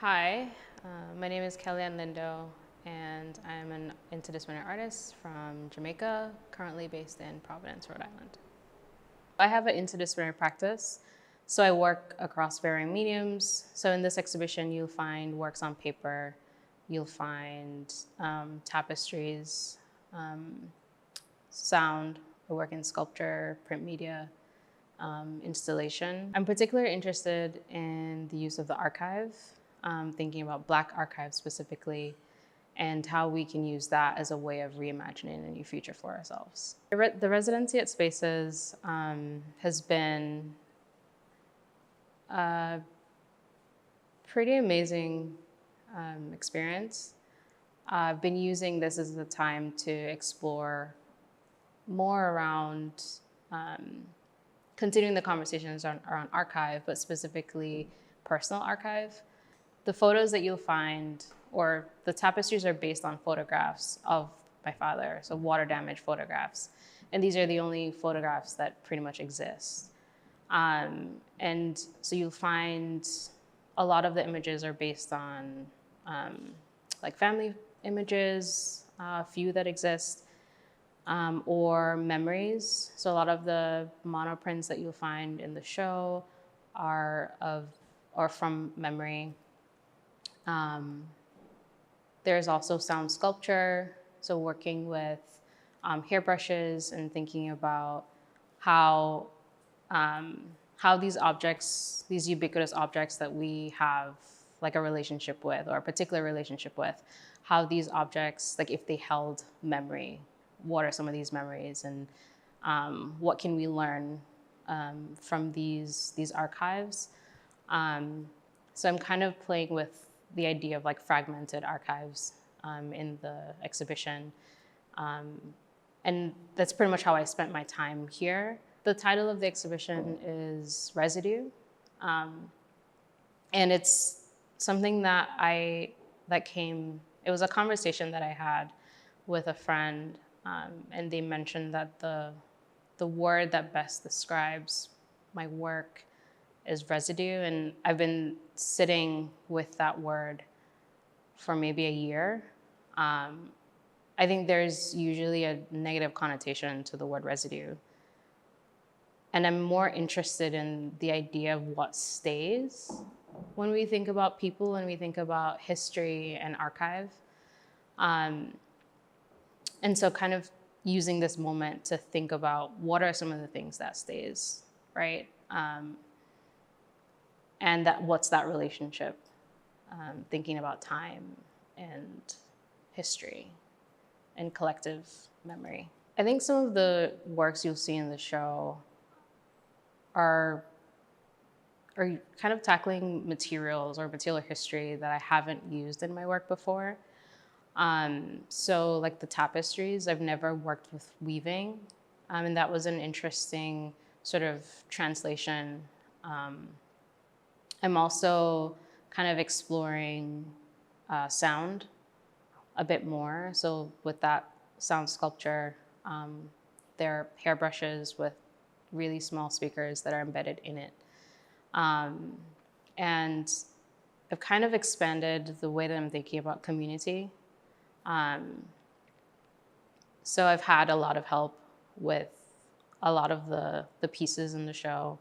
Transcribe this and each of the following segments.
Hi, my name is Kelley-Ann Lindo, and I'm an interdisciplinary artist from Jamaica, currently based in Providence, Rhode Island. I have an interdisciplinary practice, so I work across varying mediums. So in this exhibition, you'll find works on paper, you'll find tapestries, sound, I work in sculpture, print media, installation. I'm particularly interested in the use of the archive, thinking about Black archives specifically, and how we can use that as a way of reimagining a new future for ourselves. The residency at Spaces has been a pretty amazing experience. I've been using this as a time to explore more around continuing the conversations around archive, but specifically personal archive. The photos that you'll find, or the tapestries, are based on photographs of my father, so water damage photographs. And these are the only photographs that pretty much exist. And so you'll find a lot of the images are based on like family images, a few that exist, or memories. So a lot of the monoprints that you'll find in the show are from memory. There's also sound sculpture, so working with hairbrushes and thinking about how these objects, these ubiquitous objects that we have like a relationship with, or a particular relationship with, how these objects, like if they held memory, what are some of these memories, and what can we learn from these archives? So I'm kind of playing with the idea of like fragmented archives in the exhibition. And that's pretty much how I spent my time here. The title of the exhibition is Residue. And it's something that it was a conversation that I had with a friend, and they mentioned that the word that best describes my work is residue, and I've been sitting with that word for maybe a year. I think there's usually a negative connotation to the word residue, and I'm more interested in the idea of what stays when we think about people, when we think about history and archive. And so kind of using this moment to think about what are some of the things that stays, right? And what's that relationship? Thinking about time and history and collective memory. I think some of the works you'll see in the show are kind of tackling materials or material history that I haven't used in my work before. So like the tapestries, I've never worked with weaving, and that was an interesting sort of translation. I'm also kind of exploring sound a bit more. So with that sound sculpture, there are hairbrushes with really small speakers that are embedded in it. And I've kind of expanded the way that I'm thinking about community. So I've had a lot of help with a lot of the pieces in the show,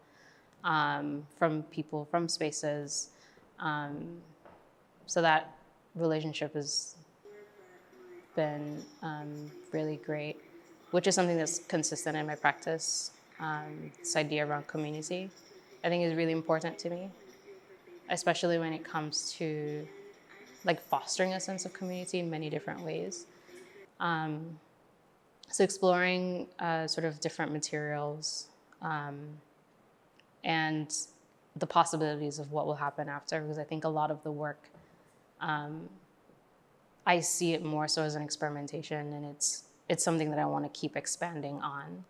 from people, from Spaces. So that relationship has been really great, which is something that's consistent in my practice. This idea around community, I think, is really important to me, especially when it comes to like fostering a sense of community in many different ways. So exploring sort of different materials, and the possibilities of what will happen after, because I think a lot of the work, I see it more so as an experimentation, and it's something that I want to keep expanding on.